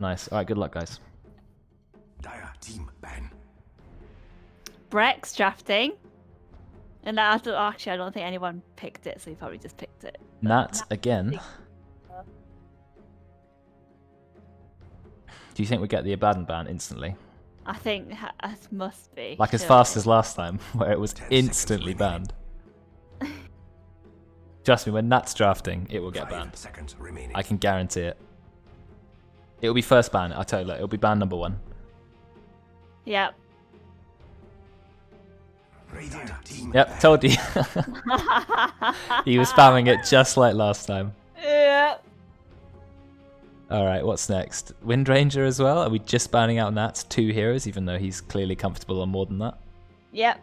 Nice. All right, good luck, guys. Dire team ban. Brexx drafting. And actually, I don't think anyone picked it, so he probably just picked it. Nat again. Do you think we get the Abaddon ban instantly? I think it must be. Like as fast as last time, where it was instantly banned. Trust me, when Nat's drafting, it will get banned. I can guarantee it. It will be first ban, I tell you, it'll be ban number 1. Yep. Yep, told you. He was spamming it just like last time. Yeah. Alright, what's next? Wind Ranger as well? Are we just banning out Nat's 2 heroes, even though he's clearly comfortable on more than that? Yep.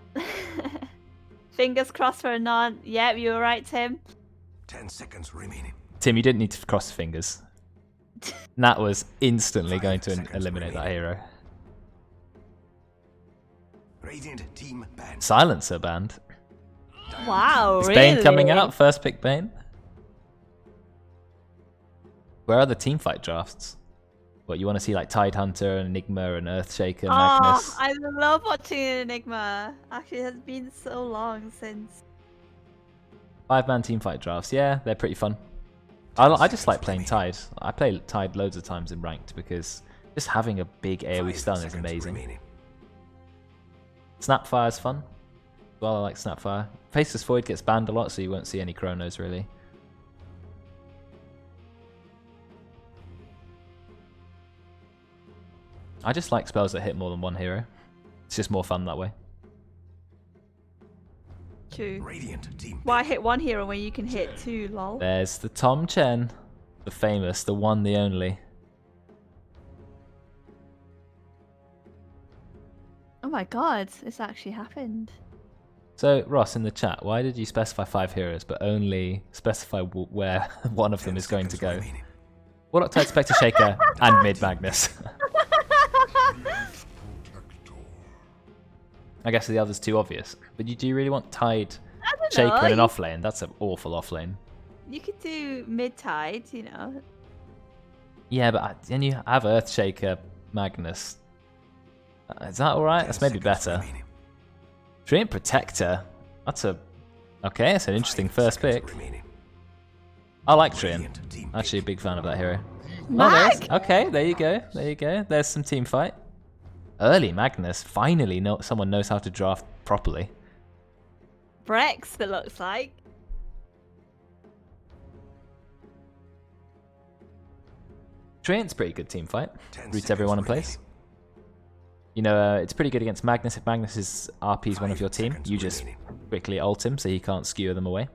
Fingers crossed for a non. Yep, you were right, Tim. 10 seconds remaining. Tim, you didn't need to cross fingers. Nat was instantly going to eliminate that hero. Radiant team ban. Silencer banned. Wow, Is really? Bane coming out? First pick Bane? Where are the teamfight drafts? What, you want to see like Tidehunter, Enigma, and Earthshaker, Magnus? I love watching Enigma. Actually, it has been so long since. 5-man teamfight drafts, yeah, they're pretty fun. I just like playing Tide. I play Tide loads of times in ranked because just having a big AoE stun is amazing. Snapfire's fun. Well, I like Snapfire. Faceless Void gets banned a lot, so you won't see any Chronos really. I just like spells that hit more than one hero. It's just more fun that way. True. Radiant team. Why hit one hero when you can hit 2, lol? There's the ThomWHE, the famous, the one, the only. Oh my god, this actually happened. So, Ross, in the chat, why did you specify 5 heroes, but only specify where one of them is going to go? Warlock, Tide, Spectre, Shaker, and Mid Magnus. I guess the other's too obvious. But do you really want Tide, Shaker in an offlane? That's an awful offlane. You could do mid-tide, you know. Yeah, but then you have Earthshaker, Magnus. Is that alright? That's maybe better. Treant Protector. That's a... Okay, that's an interesting first pick. I like Treant. Actually a big fan of that hero. Okay, there you go. There you go. There's some team fight. Early Magnus. Finally, someone knows how to draft properly. Brexx, it looks like. Treant's pretty good team fight. Roots everyone in place. You know, it's pretty good against Magnus. If Magnus's RP is one of your team, you just quickly ult him so he can't skewer them away.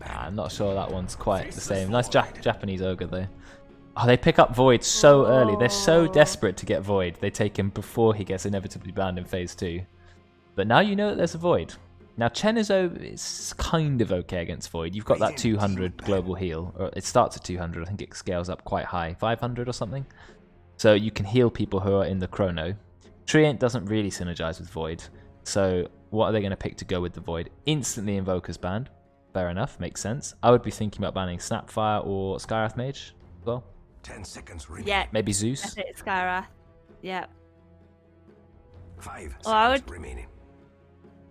I'm not sure that one's quite the same. Nice Japanese ogre though. Oh, they pick up Void so early. They're so desperate to get Void. They take him before he gets inevitably banned in phase 2. But now you know that there's a Void. Now Chen is kind of okay against Void. You've got that 200 global heal. Or it starts at 200. I think it scales up quite high. 500 or something. So you can heal people who are in the chrono. Treant doesn't really synergize with Void. So what are they going to pick to go with the Void? Instantly Invoker's banned. Fair enough, makes sense. I would be thinking about banning Snapfire or Skywrath Mage as well. 10 seconds remaining. Yeah. Maybe Zeus. That's it, Skywrath. Yeah. 5 Oh, I seconds remaining.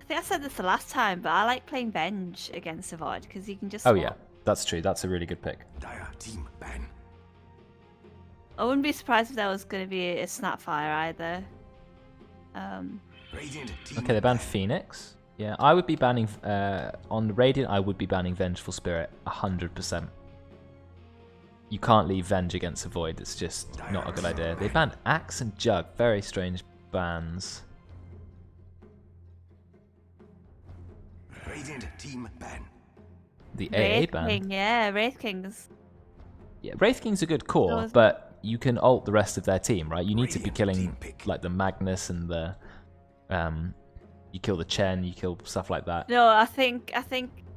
I think I said this the last time, but I like playing Venge against a Void because you can just. Oh swap. yeah, that's true. That's a really good pick. Dire team ban. I wouldn't be surprised if there was going to be a Snapfire either. Radiant team Okay, they banned Phoenix. Yeah, I would be banning on the Radiant. I would be banning Vengeful Spirit 100%. You can't leave Venge against a Void. It's just not a good idea. They banned Axe and Jug. Very strange bans. Radiant team ban. The AA Wraith ban. King, yeah, Wraith Kings. Yeah, Wraith King's a good core, but you can ult the rest of their team, right? You need to be killing like the Magnus and the you kill the Chen, you kill stuff like that. No, I think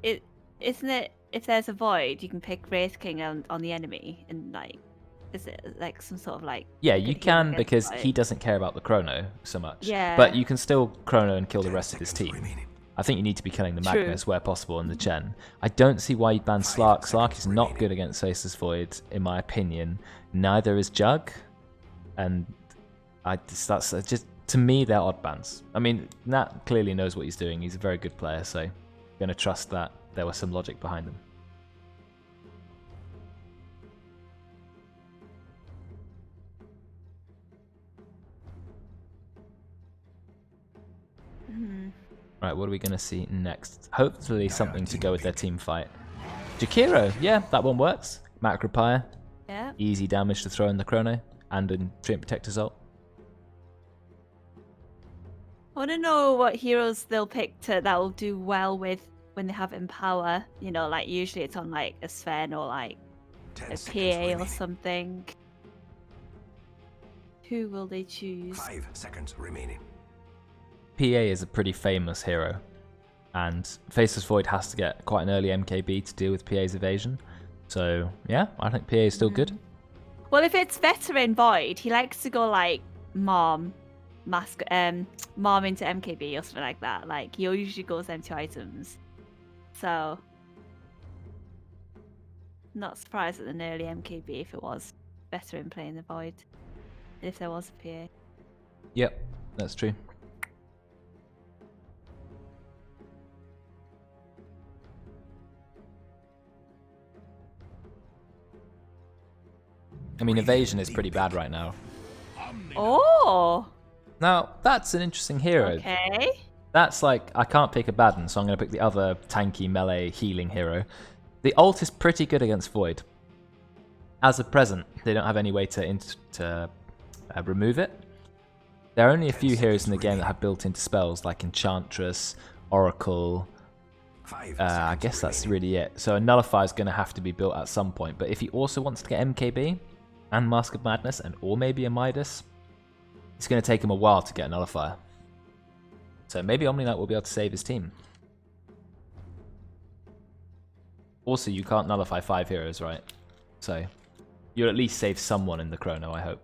it isn't it. If there's a Void, you can pick Wraith King on the enemy and like is it like some sort of like? Yeah, good you heal can against because Void? he doesn't care about the chrono so much. Yeah. But you can still chrono and kill the 10 rest of his seconds team. remaining. I think you need to be killing the True. Magnus where possible in the Chen. I don't see why you'd ban Slark. Slark is seconds not remaining. good against Faceless Void, in my opinion. Neither is Jug. And that's just, to me, they're odd bans. I mean, Nat clearly knows what he's doing. He's a very good player, so I'm going to trust that there was some logic behind them. Right, what are we going to see next? Hopefully something to go with their team fight. Jakiro, yeah, that one works. Macropire, Yeah. easy damage to throw in the chrono, and in Treant Protector's ult. I want to know what heroes they'll pick that will do well with when they have Empower. You know, like usually it's on like a Sven or like 10 a seconds PA or remaining. something. Who will they choose? 5 seconds remaining. PA is a pretty famous hero, and Faceless Void has to get quite an early MKB to deal with PA's evasion. So, yeah, I think PA is still good. Well, if it's Veteran Void, he likes to go like Mom into MKB or something like that. Like he usually goes them 2 items. So, not surprised at an early MKB if it was Veteran playing the Void. And if there was a PA. Yep, that's true. I mean, evasion is pretty bad right now. Oh, Now, that's an interesting hero. okay. That's like, I can't pick a bad one, so I'm going to pick the other tanky melee healing hero. The ult is pretty good against Void. As of present, they don't have any way to remove it. There are only a few heroes in the game that have built into spells, like Enchantress, Oracle. 5 I seconds guess that's remaining. really it. So a Nullifier is going to have to be built at some point. But if he also wants to get MKB and Mask of Madness, and or maybe a Midas, it's going to take him a while to get a Nullifier. So maybe Omni-Knight will be able to save his team. Also, you can't nullify 5 heroes, right? So you'll at least save someone in the chrono, I hope.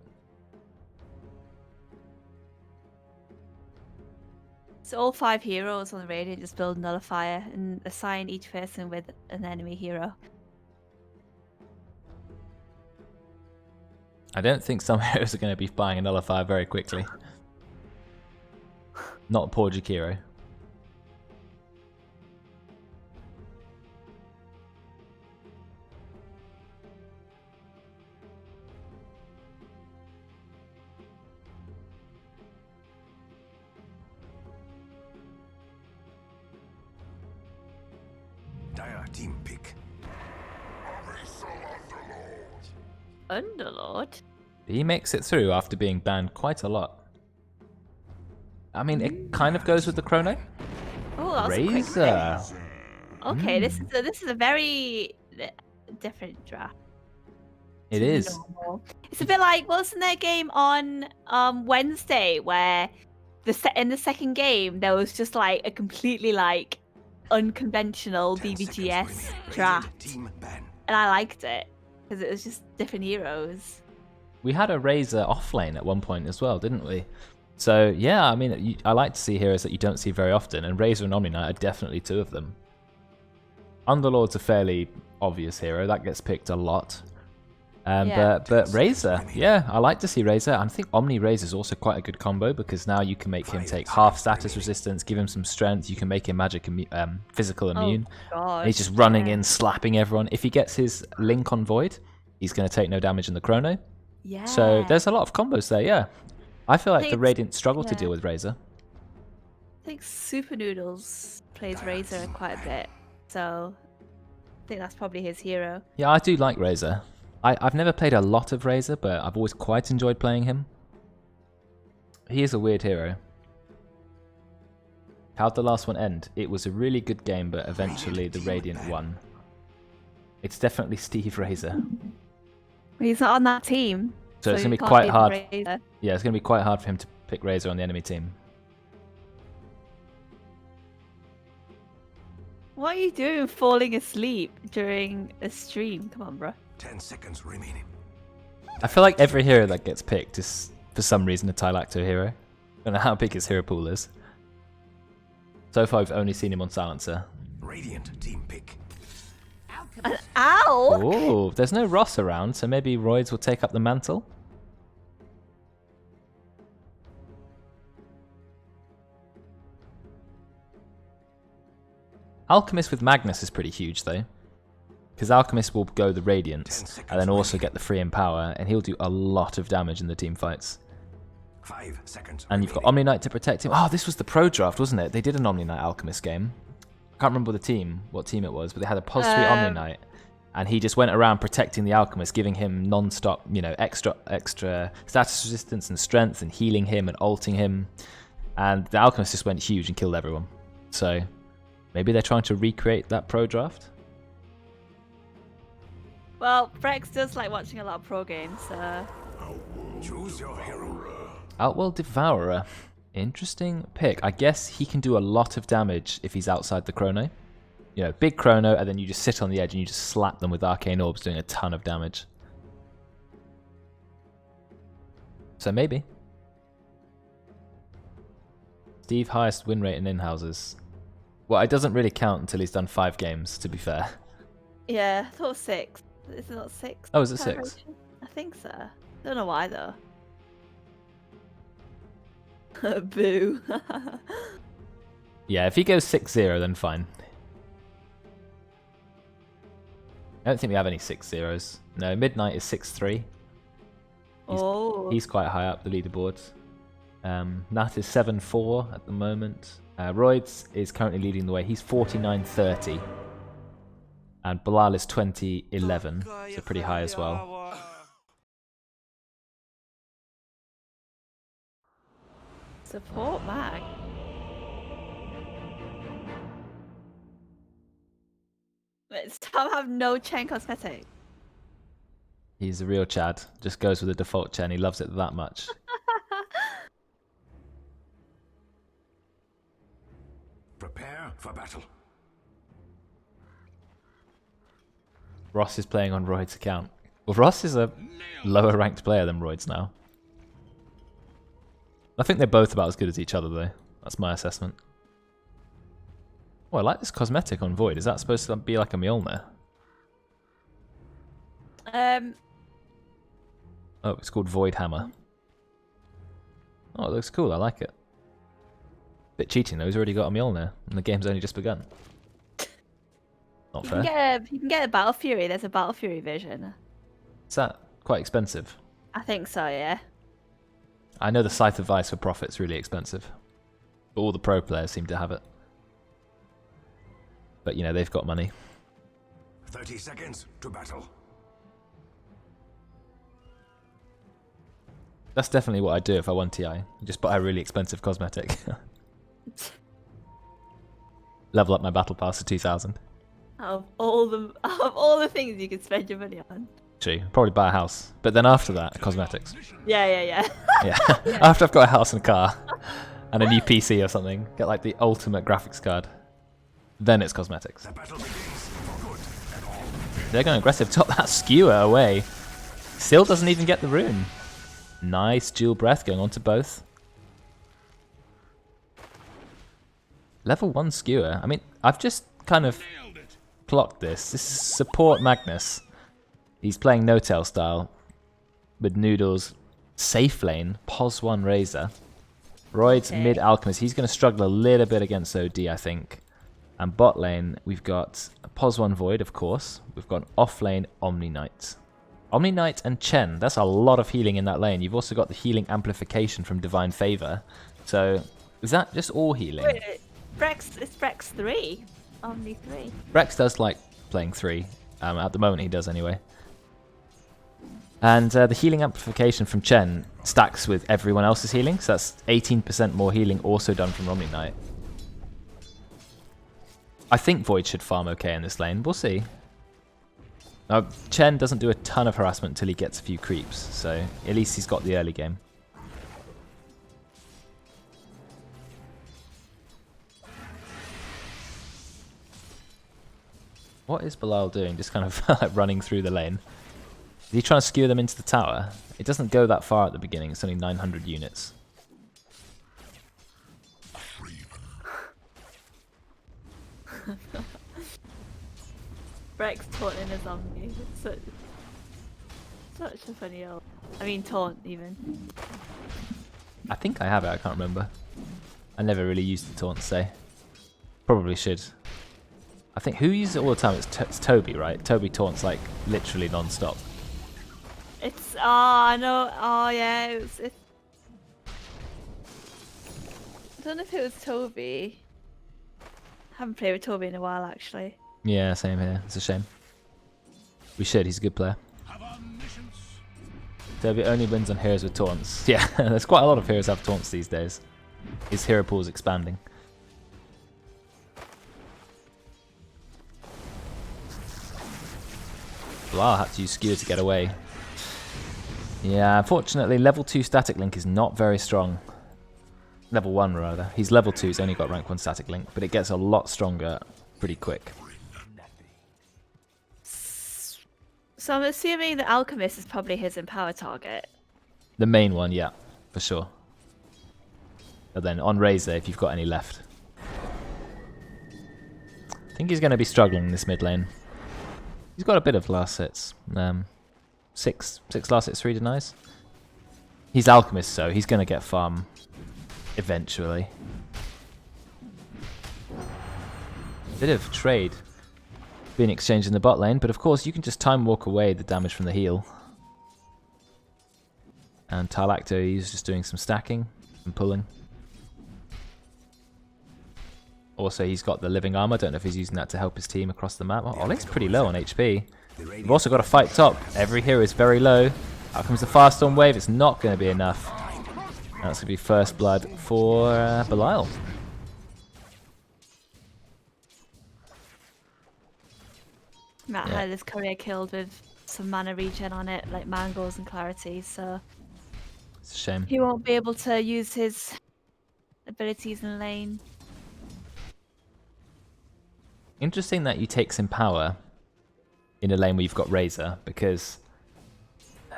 So all 5 heroes on the Radiant just build Nullifier and assign each person with an enemy hero. I don't think some heroes are going to be buying a Nullifier very quickly. Not poor Jakiro. Dire team pick. Underlord? He makes it through after being banned quite a lot. I mean, it kind of goes with the chrono. Oh, that was a quick Razor. pick. Okay, this is a very different draft. It to is. normal. It's a bit like, wasn't there a game on Wednesday where in the second game there was just like a completely like unconventional 10 seconds BVGS remaining. draft, Team ban. and I liked it because it was just different heroes. We had a Razor off lane at one point as well, didn't we? So, yeah, I mean, I like to see heroes that you don't see very often, and Razor and Omni-Knight are definitely 2 of them. Underlord's a fairly obvious hero. That gets picked a lot. Yeah. But Razor, yeah, I like to see Razor. I think Omni-Razor is also quite a good combo because now you can make him take half status resistance, give him some strength. You can make him physical immune. Oh god. And he's just running yeah. in, slapping everyone. If he gets his link on Void, he's going to take no damage in the chrono. Yeah. So there's a lot of combos there, yeah. I feel like the think- Radiant struggle to yeah. deal with Razor. I think SupahNoodlz plays Razor quite a bit, so I think that's probably his hero. Yeah, I do like Razor. I've never played a lot of Razor, but I've always quite enjoyed playing him. He is a weird hero. How'd the last one end? It was a really good game, but eventually the Radiant won. It's definitely Steve Razor. He's not on that team. So it's you going to be can't quite pick hard. Razor. Yeah, it's going to be quite hard for him to pick Razor on the enemy team. What are you doing falling asleep during a stream? Come on, bro. 10 seconds remaining. I feel like every hero that gets picked is, for some reason, a Tylacto hero. I don't know how big his hero pool is. So far, I've only seen him on Silencer. Radiant team pick. An owl? Oh, there's no Ross around, so maybe Roids will take up the mantle. Alchemist with Magnus is pretty huge, though. Because Alchemist will go the Radiance, and then also get the free empower, and he'll do a lot of damage in the team fights. 5 seconds. And you've got Omni Knight to protect him. Oh, this was the pro draft, wasn't it? They did an Omni Knight Alchemist game. I can't remember what team it was, but they had a pos 3 Omni Knight, and he just went around protecting the Alchemist, giving him non-stop, you know, extra status resistance and strength, and healing him and ulting him. And the Alchemist just went huge and killed everyone. So maybe they're trying to recreate that pro draft. Well, Brexx does like watching a lot of pro games, so... Choose your hero. Outworld Devourer. Interesting pick. I guess he can do a lot of damage if he's outside the chrono. You know, big chrono, and then you just sit on the edge and you just slap them with arcane orbs, doing a ton of damage. So maybe. Steve, highest win rate in in-houses. Well, it doesn't really count until he's done 5 games, to be fair. Yeah, I thought 6. Is it not 6? Oh, is it 6? I think so. Don't know why, though. Boo. Yeah, if he goes 6-0, then fine. I don't think we have any 6-0s. No, Midnight is 6-3. He's quite high up the leaderboards. Nat is 7-4 at the moment. Roids is currently leading the way. He's 49-30. And Belial is 20-11, so pretty high as well. Support mag. Does Tom have no chain cosmetic? He's a real Chad. Just goes with the default chain. He loves it that much. Prepare for battle. Ross is playing on Royd's account. Well, Ross is a lower ranked player than Royd's now. I think they're both about as good as each other, though. That's my assessment. Oh, I like this cosmetic on Void. Is that supposed to be like a Mjolnir? Oh, it's called Void Hammer. Oh, it looks cool. I like it. Bit cheating, though. He's already got a Mjolnir, and the game's only just begun. Not fair. You can get a Battle Fury. There's a Battle Fury version. Is that quite expensive? I think so, yeah. I know the Scythe of Vice for Profit's really expensive. But all the pro players seem to have it. But, you know, they've got money. 30 seconds to battle. That's definitely what I'd do if I won TI. Just buy a really expensive cosmetic. Level up my battle pass to 2,000. Out of all the things you can spend your money on. True. Probably buy a house. But then after that, cosmetics. Yeah. Yeah. After I've got a house and a car and a new PC or something, get like the ultimate graphics card. Then it's cosmetics. The battle begins for good and all. They're going aggressive. Top that skewer away. Still doesn't even get the rune. Nice dual breath going on to both. Level 1 skewer. I mean, I've just kind of clocked this. This is support Magnus. He's playing no-tail style with Noodles. Safe lane, Pos 1 Razor. Royd's mid Alchemist. He's going to struggle a little bit against OD, I think. And bot lane, we've got Pos 1 Void, of course. We've got off lane Omni Knight. Omni Knight and Chen. That's a lot of healing in that lane. You've also got the healing amplification from Divine Favor. So, is that just all healing? Wait, it's Brexx 3. Omni 3. Brexx does like playing 3. At the moment he does anyway. And the healing amplification from Chen stacks with everyone else's healing. So that's 18% more healing also done from Omni Knight. I think Void should farm okay in this lane. We'll see. Chen doesn't do a ton of harassment until he gets a few creeps. So at least he's got the early game. What is Belial doing? Just kind of running through the lane. Is he trying to skewer them into the tower? It doesn't go that far at the beginning. It's only 900 units. Brexx taunting a zombie. Such a funny old. I mean, taunt even. I think I have it. I can't remember. I never really used the taunt, so probably should. I think who uses it all the time? It's Toby, right? Toby taunts like literally non-stop. It's I know. Oh yeah, it's. I don't know if it was Toby. Haven't played with Toby in a while, actually. Yeah, same here. It's a shame. We should. He's a good player. Toby only wins on heroes with taunts. Yeah, there's quite a lot of heroes have taunts these days. His hero pool is expanding. Belial had to use skewer to get away. Yeah, unfortunately, level 2 static link is not very strong. Level 1, rather. He's level 2, he's only got rank 1 static link, but it gets a lot stronger pretty quick. So I'm assuming the Alchemist is probably his Empower target. The main one, yeah, for sure. But then on Razor, if you've got any left. I think he's going to be struggling in this mid lane. He's got a bit of last hits. Six last hits, 3 denies. He's Alchemist, so he's going to get farm eventually. Bit of trade being exchanged in the bot lane, but of course you can just time walk away the damage from the heal. And Tylacto, he's just doing some stacking and pulling. Also, he's got the living armor. Don't know if he's using that to help his team across the map. Oh, Ollie's pretty low on HP. We've also got to fight top. Every hero is very low. Out comes the Fast Storm wave. It's not going to be enough. That's going to be first blood for Belial. Matt had his career killed with some mana regen on it, like mangoes and clarity, so It's a shame. he won't be able to use his abilities in lane. Interesting that you take some power in a lane where you've got Razor, because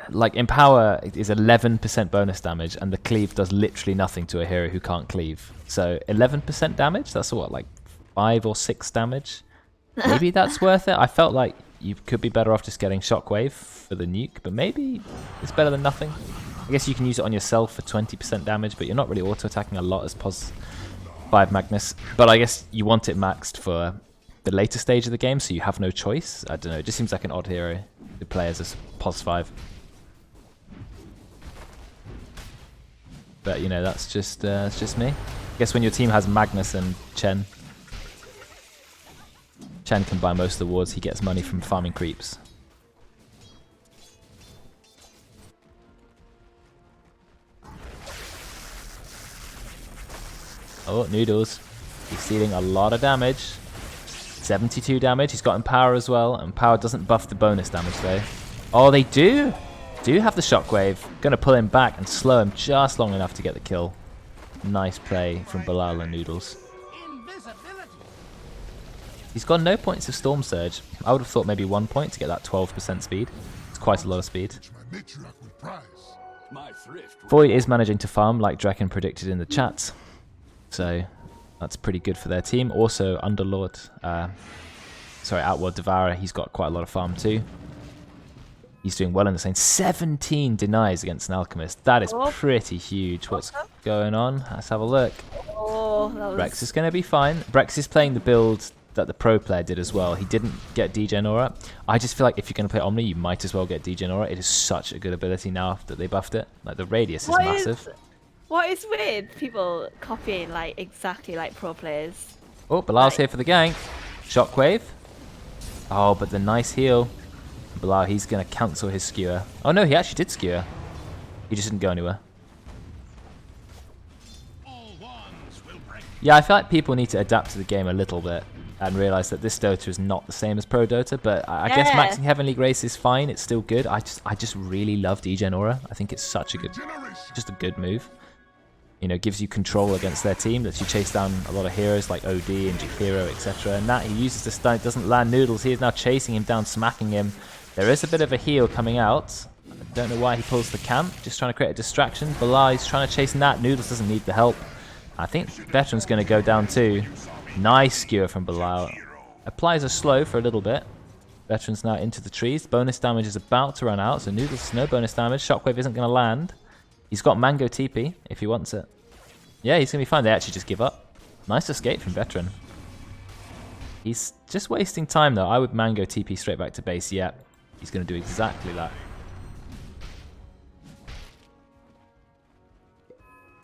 like Empower is 11% bonus damage and the cleave does literally nothing to a hero who can't cleave. So 11% damage, that's what, like 5 or 6 damage? Maybe that's worth it. I felt like you could be better off just getting Shockwave for the nuke, but maybe it's better than nothing. I guess you can use it on yourself for 20% damage, but you're not really auto-attacking a lot as Pos 5 Magnus. But I guess you want it maxed for the later stage of the game, so you have no choice. I don't know, it just seems like an odd hero to play as a Pos 5. But, you know, that's just me. I guess when your team has Magnus and Chen can buy most of the wards, he gets money from farming creeps. Oh, Noodles. He's dealing a lot of damage. 72 damage. He's got Empower as well. Empower doesn't buff the bonus damage though. Oh, they do have the Shockwave. Gonna pull him back and slow him just long enough to get the kill. Nice play from Belial and Noodles. He's got no points of Storm Surge. I would have thought maybe 1 point to get that 12% speed. It's quite a lot of speed. Void is managing to farm like Draken predicted in the chat. So that's pretty good for their team. Also Outward Devourer, he's got quite a lot of farm too. He's doing well in the lane. 17 denies against an Alchemist. That is pretty huge. What's going on? Let's have a look. Oh, that was... Brexx is going to be fine. Brexx is playing the build that the pro player did as well. He didn't get Degen Aura. I just feel like if you're going to play Omni, you might as well get Degen Aura. It is such a good ability now that they buffed it. Like, the radius is massive. What is with people copying like exactly like pro players? Oh, Belial's here for the gank. Shockwave. Oh, but the nice heal. Belial, he's going to cancel his skewer. Oh no, he actually did skewer. He just didn't go anywhere. Yeah, I feel like people need to adapt to the game a little bit and realize that this Dota is not the same as Pro Dota, but I guess maxing Heavenly Grace is fine. It's still good. I just really love Degen Aura. I think it's such a good, just a good move. You know, gives you control against their team, lets you chase down a lot of heroes like OD and Jakiro, etc. And that he uses to stun, it doesn't land Noodles. He is now chasing him down, smacking him. There is a bit of a heal coming out. I don't know why he pulls the camp. Just trying to create a distraction. Belial is trying to chase Nat. Noodles doesn't need the help. I think Veteran's going to go down too. Nice skewer from Belial. Applies a slow for a little bit. Veteran's now into the trees. Bonus damage is about to run out. So Noodles, no bonus damage. Shockwave isn't going to land. He's got Mango TP if he wants it. Yeah, he's going to be fine. They actually just give up. Nice escape from Veteran. He's just wasting time though. I would Mango TP straight back to base. Yeah, he's going to do exactly that.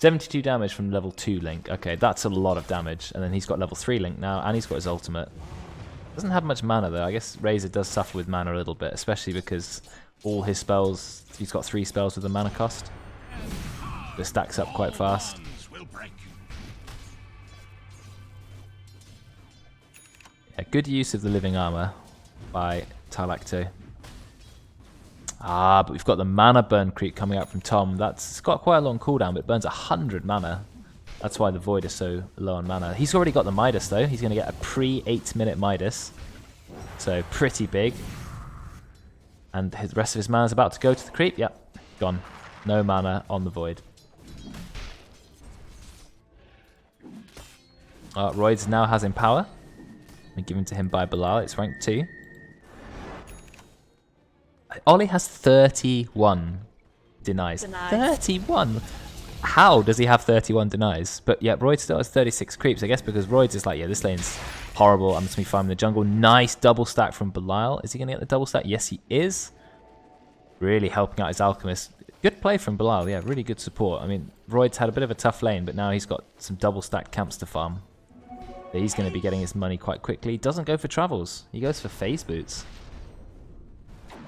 72 damage from level 2 Link. Okay, that's a lot of damage. And then he's got level 3 Link now, and he's got his ultimate. Doesn't have much mana though. I guess Razor does suffer with mana a little bit, especially because all his spells, he's got 3 spells with a mana cost. It stacks up quite fast. Yeah, good use of the living armor by Tylacto. Ah, but we've got the mana burn creep coming out from Thom. It's got quite a long cooldown, but it burns 100 mana. That's why the Void is so low on mana. He's already got the Midas though. He's going to get a pre-8-minute Midas. So pretty big. And the rest of his mana is about to go to the creep. Yep, gone. No mana on the Void. Roids now has Empower. And given to him by Belial. It's rank 2. Oli has 31 denies. 31? How does he have 31 denies? But yeah, Roids still has 36 creeps. I guess because Roids is like, yeah, this lane's horrible. I'm just going to be farming the jungle. Nice double stack from Belial. Is he going to get the double stack? Yes, he is. Really helping out his Alchemist. Good play from Belial. Yeah, really good support. I mean, Roids had a bit of a tough lane, but now he's got some double stacked camps to farm. But he's going to be getting his money quite quickly. Doesn't go for travels. He goes for phase boots.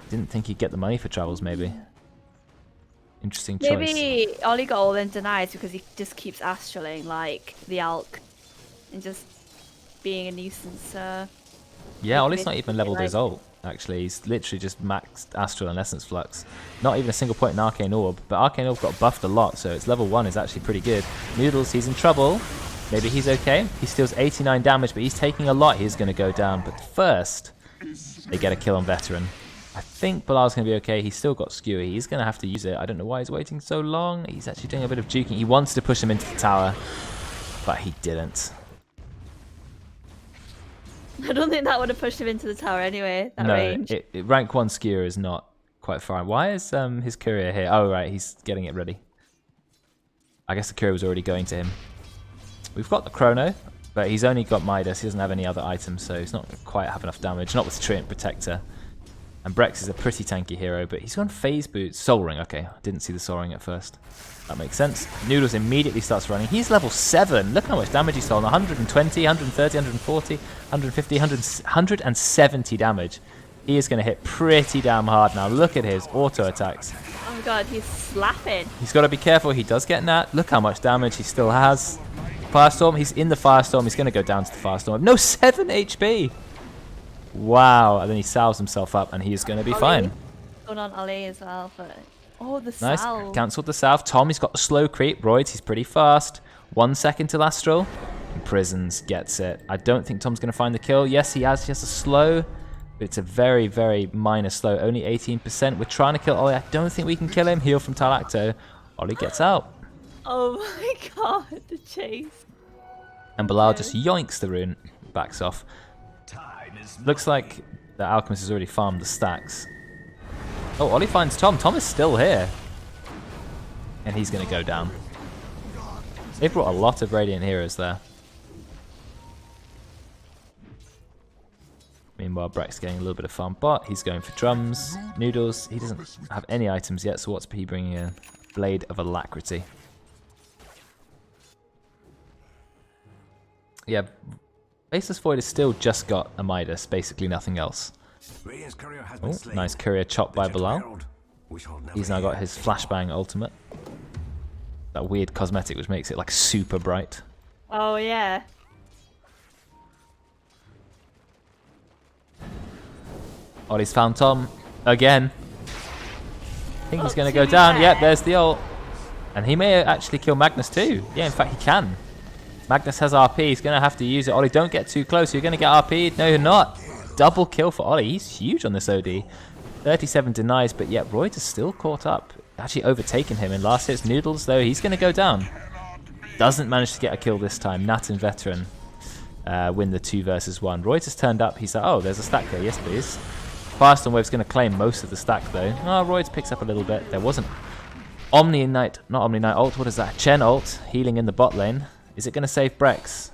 Didn't think he'd get the money for travels, maybe. Interesting choice. Maybe Oli got all them denies because he just keeps astraling like the Alk and just being a nuisance. Yeah, Oli's not even leveled his ult, actually. He's literally just maxed Astral and Essence Flux. Not even a single point in Arcane Orb, but Arcane Orb got buffed a lot, so its level 1 is actually pretty good. Noodles, he's in trouble. Maybe he's okay. He steals 89 damage, but he's taking a lot. He's going to go down. But first, they get a kill on Veteran. I think Belial's going to be okay. He's still got Skewer. He's going to have to use it. I don't know why he's waiting so long. He's actually doing a bit of juking. He wants to push him into the tower, but he didn't. I don't think that would have pushed him into the tower anyway, that range. No, rank 1 Skewer is not quite far. Why is his courier here? Oh, right, he's getting it ready. I guess the courier was already going to him. We've got the Chrono, but he's only got Midas. He doesn't have any other items, so he's not quite have enough damage. Not with Treant Protector. And Brexx is a pretty tanky hero, but he's gone Phase Boot. Soul Ring, okay. I didn't see the Soul Ring at first. That makes sense. Noodles immediately starts running. He's level 7. Look how much damage he's stolen. 120, 130, 140, 150, 170 damage. He is going to hit pretty damn hard now. Look at his auto attacks. Oh my god, he's slapping. He's got to be careful. He does get Nat. Look how much damage he still has. Firestorm, he's in the Firestorm. He's going to go down to the Firestorm. No, 7 HP. Wow. And then he salves himself up, and he's going to be fine. Going on Oli as well, but... Oh, the nice. salve. Cancelled the salve. Thom, he's got the slow creep. Roids, he's pretty fast. 1 second till Astral. Imprisons, gets it. I don't think Thom's going to find the kill. Yes, he has. He has a slow. But it's a very, very minor slow. Only 18%. We're trying to kill Oli. I don't think we can kill him. Heal from Tylacto. Oli gets out. Oh my god, the chase. And Belial just yoinks the rune. Backs off. Looks like the Alchemist has already farmed the stacks. Oh, Oli finds Thom. Thom is still here. And he's going to go down. They've brought a lot of Radiant heroes there. Meanwhile, Brexx getting a little bit of farm bot. He's going for drums. Noodles, he doesn't have any items yet, so what's he bringing in? Blade of Alacrity. Yeah, Baseless Void has still just got a Midas, basically nothing else. Oh, nice courier chopped by Belial. He's now got his Flashbang ultimate. That weird cosmetic which makes it like super bright. Oh yeah. Oli's found Thom again. I think he's going to go down. Yep, there's the ult. And he may actually kill Magnus too. Yeah, in fact he can. Magnus has RP. He's going to have to use it. Oli, don't get too close. You're going to get RP'd. No, you're not. Double kill for Oli. He's huge on this OD. 37 denies, but yet Royd is still caught up. Actually overtaken him in last hits. Noodles, though, he's going to go down. Doesn't manage to get a kill this time. Nat and Veteran win the 2 versus 1. Royd has turned up. He's like, oh, there's a stack here. Yes, please. Fast and Wave's going to claim most of the stack, though. Oh, Royd picks up a little bit. There wasn't Omni Knight, not Omni Knight ult. What is that? Chen ult, healing in the bot lane. Is it going to save Brexx?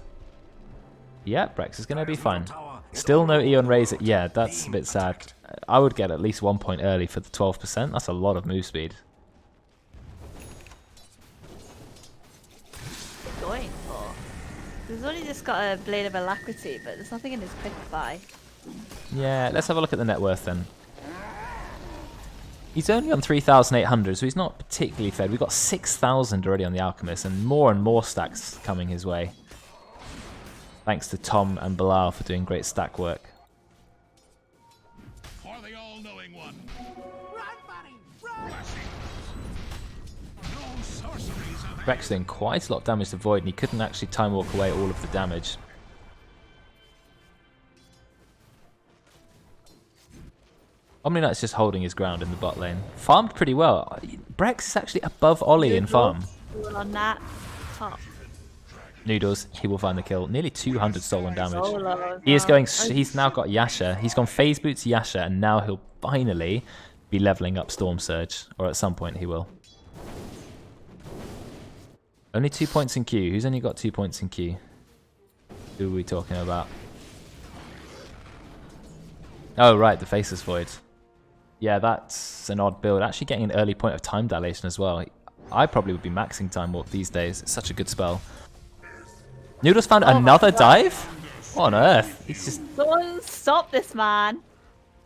Yeah, Brexx is going to be fine. Still no Eon Razor. Yeah, that's a bit sad. I would get at least 1 point early for the 12%. That's a lot of move speed. Going for? He's only just got a Blade of Alacrity, but there's nothing in his quick buy. Yeah, let's have a look at the net worth then. He's only on 3,800, so he's not particularly fed. We've got 6,000 already on the Alchemist, and more stacks coming his way. Thanks to Tom and Belial for doing great stack work. For the all-knowing one. Brexx doing quite a lot of damage to Void, and he couldn't actually time walk away all of the damage. Omni Knight's just holding his ground in the bot lane. Farmed pretty well. Brexx is actually above Oli in farm. On that top. Noodles, he will find the kill. Nearly 200 stolen damage. He is going. He's now got Yasha. He's gone phase boots Yasha, and now he'll finally be leveling up Storm Surge, or at some point he will. Only 2 points in Q. Who's only got 2 points in Q? Who are we talking about? Oh right, the Faceless Void. Yeah, that's an odd build. Actually getting an early point of time dilation as well. I probably would be maxing Time Warp these days. It's such a good spell. Noodles found another dive? What on earth? He's just... Someone stop this man.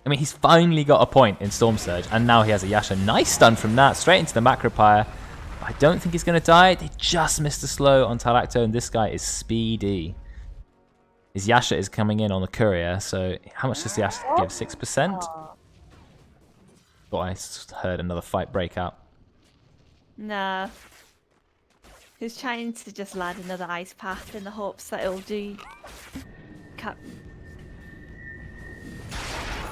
I mean, he's finally got a point in Storm Surge, and now he has a Yasha. Nice stun from that, straight into the Macropire. I don't think he's going to die. They just missed a slow on Tylacto, and this guy is speedy. His Yasha is coming in on the Courier, so how much does the Yasha give? 6%? Oh, I heard another fight break out. No. He's trying to just land another ice path in the hopes that it'll do.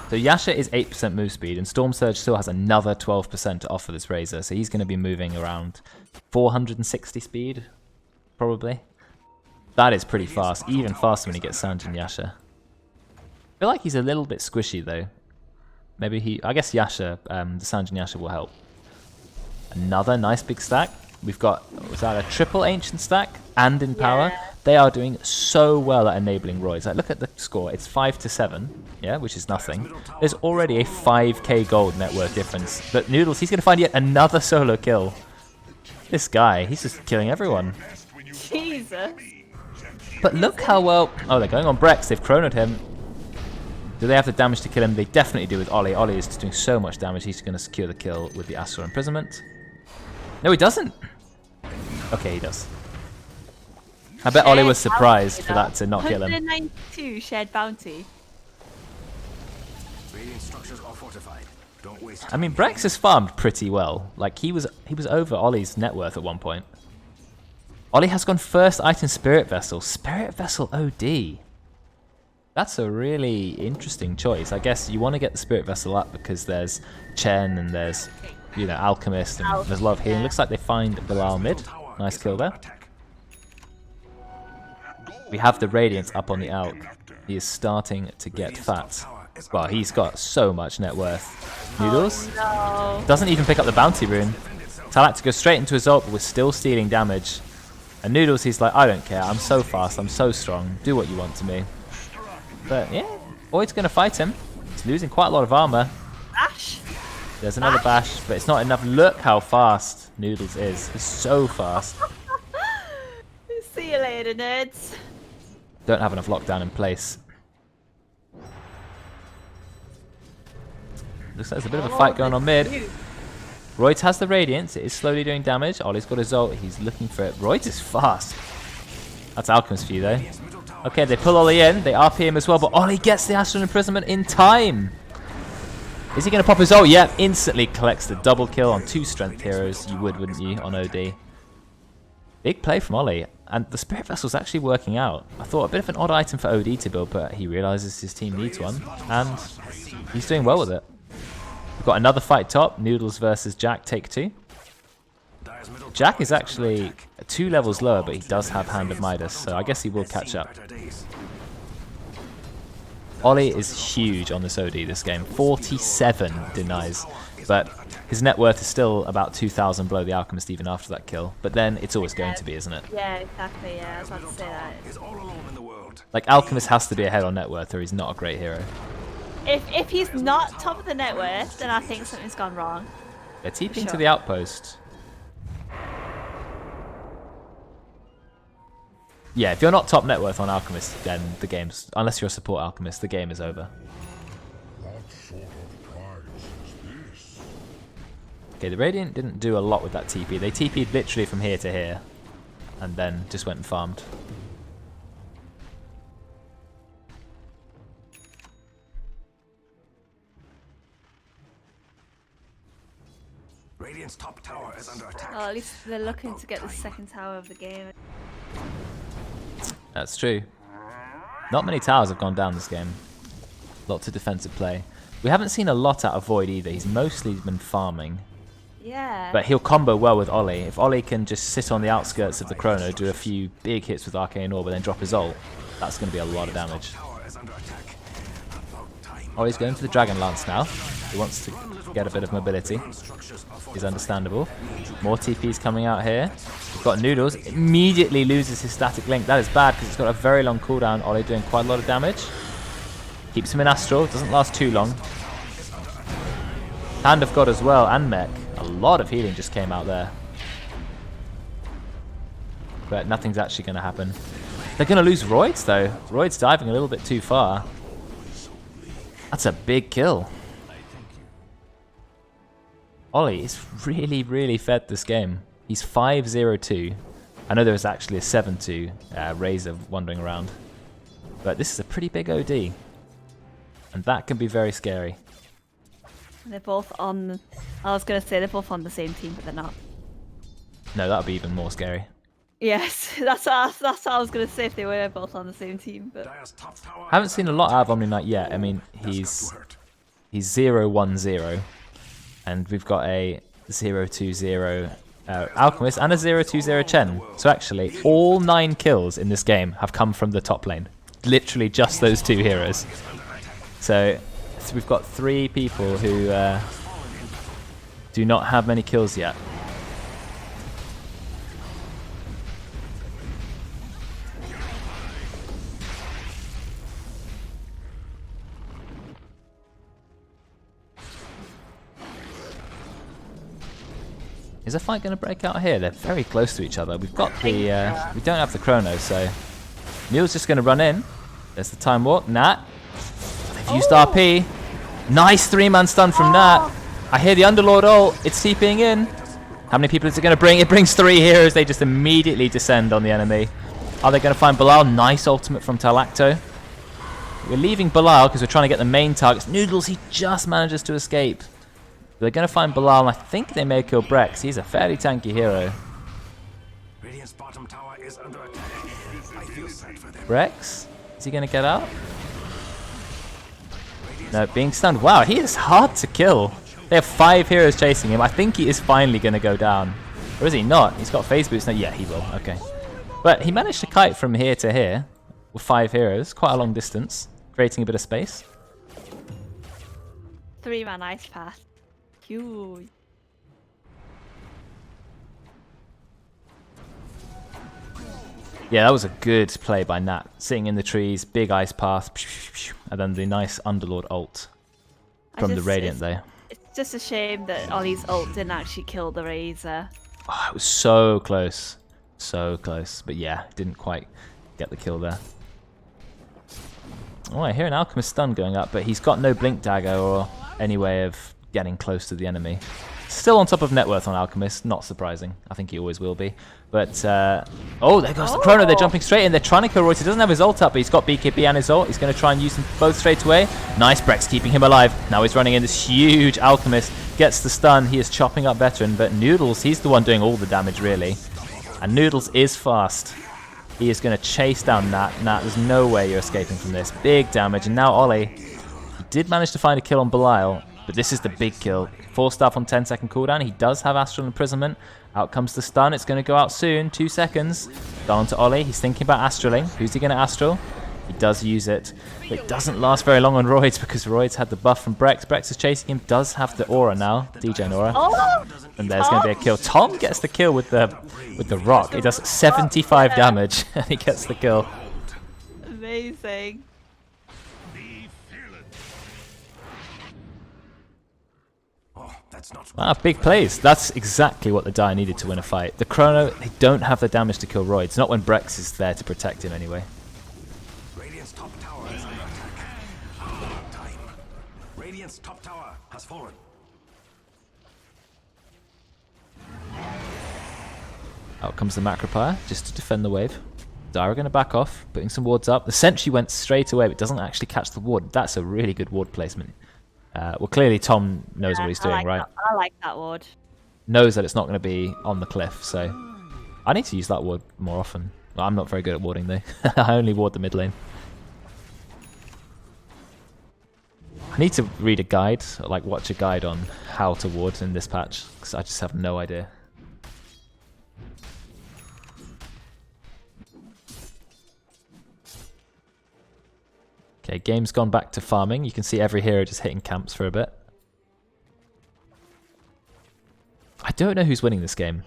So Yasha is 8% move speed, and Storm Surge still has another 12% to offer this Razor, so he's going to be moving around 460 speed, probably. That is pretty fast, even faster when he gets Sanjin Yasha. I feel like he's a little bit squishy though. Maybe he... I guess Yasha, the Sanjin Yasha will help. Another nice big stack. We've got, was that a triple ancient stack? And in power. Yeah. They are doing so well at enabling Royds. Like, look at the score. It's 5-7, yeah, which is nothing. There's already a 5k gold net worth difference. But Noodles, he's going to find yet another solo kill. This guy, he's just killing everyone. Jesus. But look how well... Oh, they're going on Brexx. They've chronoed him. Do they have the damage to kill him? They definitely do with Oli. Oli is just doing so much damage. He's going to secure the kill with the Astral Imprisonment. No, he doesn't. Okay, he does. I bet Oli was surprised for that to not kill him. 192 shared bounty. I mean, Brexx has farmed pretty well. Like, he was over Oli's net worth at one point. Oli has gone first item Spirit Vessel. Spirit Vessel OD. That's a really interesting choice. I guess you want to get the Spirit Vessel up because there's Chen and there's, you know, Alchemist and there's a lot of healing. Looks like they find Belial mid. Nice kill there. We have the Radiance up on the Alch. He is starting to get fat. Well, he's got so much net worth. Noodles? Oh, no. Doesn't even pick up the bounty rune. Tylacto goes straight into his ult, but we're still stealing damage. And Noodles, he's like, I don't care. I'm so fast. I'm so strong. Do what you want to me. But yeah, Void's going to fight him. He's losing quite a lot of armor. Bash. There's another bash, but it's not enough. Look how fast Noodles is. He's so fast. See you later, nerds. Don't have enough lockdown in place. Looks like there's a bit of a fight going on mid. Royds has the Radiance. It is slowly doing damage. Oli's got his ult. He's looking for it. Royds is fast. That's Alchemist for you, though. Okay, they pull Oli in. They RP him as well, but Oli gets the Astral Imprisonment in time. Is he going to pop his ult? Yep, instantly collects the double kill on 2 strength heroes. You would, wouldn't you, on OD? Big play from Oli. And the Spirit Vessel's actually working out. I thought a bit of an odd item for OD to build, but he realizes his team needs one. And he's doing well with it. got another fight top. Noodles versus Jack, take 2. Dire's middle Jack tower is actually under attack. 2 levels lower, but he does have Hand of Midas, so I guess he will catch up. Better days. Oli is huge on this OD this game. 47 denies, but his net worth is still about 2,000 below the Alchemist even after that kill. But then it's always going to be, isn't it? Yeah, exactly. Yeah, I was about to say that. Is all alone in the world. Like, Alchemist has to be ahead on net worth or he's not a great hero. If he's not top of the net worth, then I think something's gone wrong. They're TPing to Sure. the outpost. Yeah, if you're not top net worth on Alchemist, then the game's... Unless you're a support Alchemist, the game is over. Okay, the Radiant didn't do a lot with that TP. They TP'd literally from here to here. And then just went and farmed. Radiant's top tower is under attack. Oh, at least they're looking to get the second tower of the game. That's true. Not many towers have gone down this game. Lots of defensive play. We haven't seen a lot out of Void either. He's mostly been farming. Yeah. But he'll combo well with Oli. If Oli can just sit on the outskirts of the Chrono, do a few big hits with Arcane Orb, and then drop his ult, that's going to be a lot of damage. Tower is under attack. About time. Oli's going for the Dragon Lance now. He wants to get a bit of mobility. Structures are Is understandable. More TPs coming out here. We've got Noodles. Immediately loses his static link. That is bad because it's got a very long cooldown. Oli doing quite a lot of damage. Keeps him in Astral. Doesn't last too long. Hand of God as well, and Mech. A lot of healing just came out there. But nothing's actually going to happen. They're going to lose Roids though. Roids diving a little bit too far. That's a big kill. Oli is really, really fed this game. He's 5-0-2. I know there was actually a 7-2 Razor wandering around. But this is a pretty big OD. And that can be very scary. They're both on... I was going to say they're both on the same team, but they're not. No, that would be even more scary. Yes, that's what I was going to say if they were both on the same team. But Dire's top tower. I haven't seen a lot out of Omni Knight yet. I mean, he's 0-1-0. And we've got a 0-2-0 Alchemist and a 0-2-0 Chen. So actually, all 9 kills in this game have come from the top lane. Literally just those 2 heroes. So we've got 3 people who do not have many kills yet. Is a fight going to break out here? They're very close to each other. We've got the... we don't have the Chrono, so... Neil's just going to run in. There's the Time Warp. Nat. They've used RP. Nice 3-man stun from Nat. I hear the Underlord ult. It's TPing in. How many people is it going to bring? It brings 3 heroes. They just immediately descend on the enemy. Are they going to find Belial? Nice ultimate from Tylacto. We're leaving Belial because we're trying to get the main targets. Noodles, he just manages to escape. They're going to find Belial, and I think they may kill Brexx. He's a fairly tanky hero. Radiant's bottom tower is under attack. I feel sad for them. Brexx? Is he going to get out? No, being stunned. Wow, he is hard to kill. They have 5 heroes chasing him. I think he is finally going to go down. Or is he not? He's got phase boots now. Yeah, he will. Okay. But he managed to kite from here to here with 5 heroes. Quite a long distance, creating a bit of space. 3-man ice path. Huge. Yeah, that was a good play by Nat. Sitting in the trees, big ice path, and then the nice Underlord ult from the Radiant there. It's just a shame that Ollie's ult didn't actually kill the Razor. Oh, it was so close. So close. But yeah, didn't quite get the kill there. Oh, I hear an Alchemist stun going up, but he's got no Blink Dagger or any way of getting close to the enemy. Still on top of net worth on Alchemist, not surprising. I think he always will be. But, oh, there goes the Chrono. They're jumping straight in. They're trying to kill Royce. He doesn't have his ult up, but he's got BKB and his ult. He's going to try and use them both straight away. Nice Brexx keeping him alive. Now he's running in. This huge Alchemist gets the stun. He is chopping up Veteran, but Noodles, he's the one doing all the damage, really. And Noodles is fast. He is going to chase down Nat. Nat, there's no way you're escaping from this. Big damage. And now Oli, he did manage to find a kill on Belial. But this is the big kill. 4 staff on 10-second cooldown. He does have Astral Imprisonment. Out comes the stun. It's going to go out soon. 2 seconds. Down to Oli. He's thinking about Astraling. Who's he going to Astral? He does use it. But it doesn't last very long on Roids because Roids had the buff from Brexx. Brexx is chasing him. Does have the aura now. DJ aura. Oh! And there's going to be a kill. Tom gets the kill with the rock. He does 75 damage and he gets the kill. Amazing. Oh, that's not Big plays. That's exactly what the Dire needed to win a fight. The Chrono, they don't have the damage to kill Roids. Not when Brexx is there to protect him anyway. Radiant's top tower is under attack. Hard time. Radiant's top tower has fallen. Out comes the Macropier just to defend the wave. Dire are going to back off, putting some wards up. The Sentry went straight away, but doesn't actually catch the ward. That's a really good ward placement. Well, clearly Tom knows what he's doing, right? I like that ward. Knows that it's not going to be on the cliff, so I need to use that ward more often. Well, I'm not very good at warding though. I only ward the mid lane. I need to read a guide, or like watch a guide on how to ward in this patch, because I just have no idea. Okay, game's gone back to farming. You can see every hero just hitting camps for a bit. I don't know who's winning this game.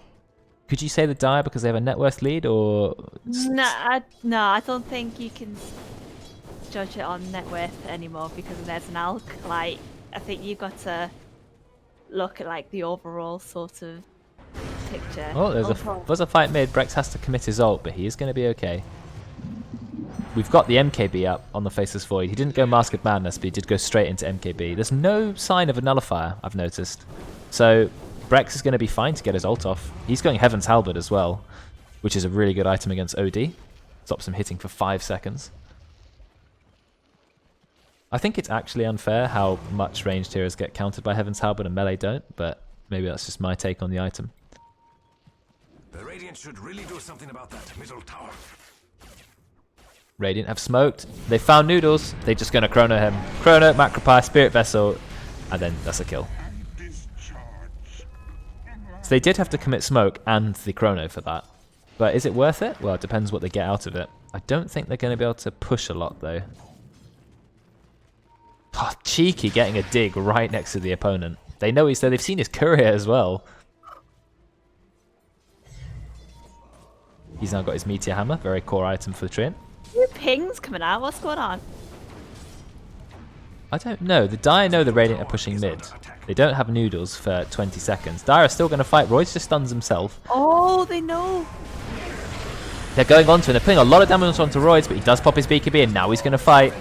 Could you say the Dire because they have a net worth lead, or...? No, I don't think you can judge it on net worth anymore because there's an alk. Like, I think you've got to look at like the overall sort of picture. Oh, there's a fight mid. Brexx has to commit his ult, but he is going to be okay. We've got the MKB up on the Faceless Void. He didn't go Mask of Madness, but he did go straight into MKB. There's no sign of a Nullifier, I've noticed. So Brexx is going to be fine to get his ult off. He's going Heaven's Halberd as well, which is a really good item against OD. Stops him hitting for 5 seconds. I think it's actually unfair how much ranged heroes get countered by Heaven's Halberd and melee don't, but maybe that's just my take on the item. The Radiant should really do something about that middle tower. Radiant have smoked. They found Noodles. They're just going to Chrono him. Chrono, Macropier, Spirit Vessel, and then that's a kill. So they did have to commit smoke and the Chrono for that. But is it worth it? Well, it depends what they get out of it. I don't think they're going to be able to push a lot, though. Oh, cheeky getting a dig right next to the opponent. They know he's there. They've seen his courier as well. He's now got his Meteor Hammer, very core item for the Treant. New pings coming out. What's going on? I don't know. The Dire know the Radiant are pushing mid. They don't have Noodles for 20 seconds. Dire are still going to fight. Royce just stuns himself. Oh, they know. They're going onto him. They're putting a lot of damage onto Royce, but he does pop his BKB, and now he's going to fight.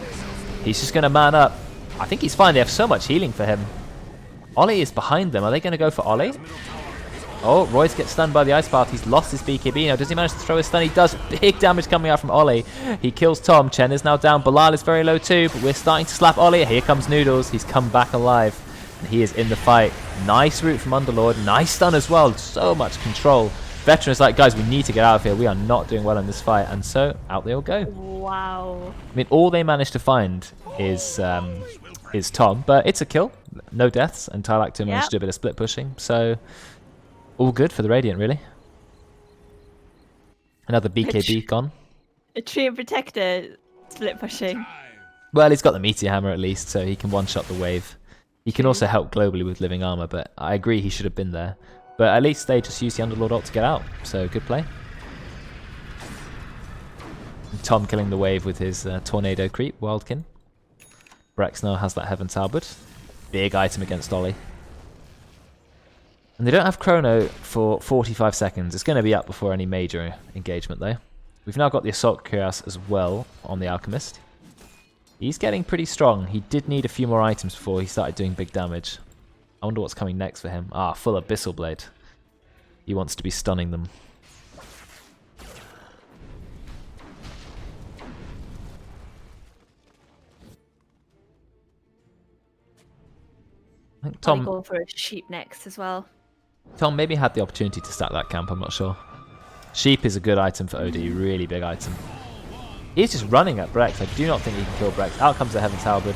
He's just going to man up. I think he's fine. They have so much healing for him. Oli is behind them. Are they going to go for Oli? Oh, Royce gets stunned by the Ice Path. He's lost his BKB now. Does he manage to throw his stun? He does. Big damage coming out from Oli. He kills Tom. Chen is now down. Belial is very low too, but we're starting to slap Oli. Here comes Noodles. He's come back alive, and he is in the fight. Nice route from Underlord. Nice stun as well. So much control. Veteran is like, guys, we need to get out of here. We are not doing well in this fight. And so, out they all go. Wow. I mean, all they managed to find is Tom, but it's a kill. No deaths, and Tylacto managed to do a bit of split pushing. So, all good for the Radiant, really. Another BKB gone. A Treant Protector split pushing. Well, he's got the Meteor Hammer at least, so he can one-shot the wave. He can also help globally with Living Armor, but I agree he should have been there. But at least they just used the Underlord ult to get out, so good play. And Tom killing the wave with his Tornado Creep, Wildkin. Brexx now has that Heaven's Halberd. Big item against Oli. And they don't have Chrono for 45 seconds. It's going to be up before any major engagement, though. We've now got the Assault Cuirass as well on the Alchemist. He's getting pretty strong. He did need a few more items before he started doing big damage. I wonder what's coming next for him. Ah, full Abyssal Blade. He wants to be stunning them. I think Tom Go for a sheep next as well. Tom maybe had the opportunity to stack that camp, I'm not sure. Sheep is a good item for OD, really big item. He's just running at Brexx. I do not think he can kill Brexx. Out comes the Heaven's Halberd.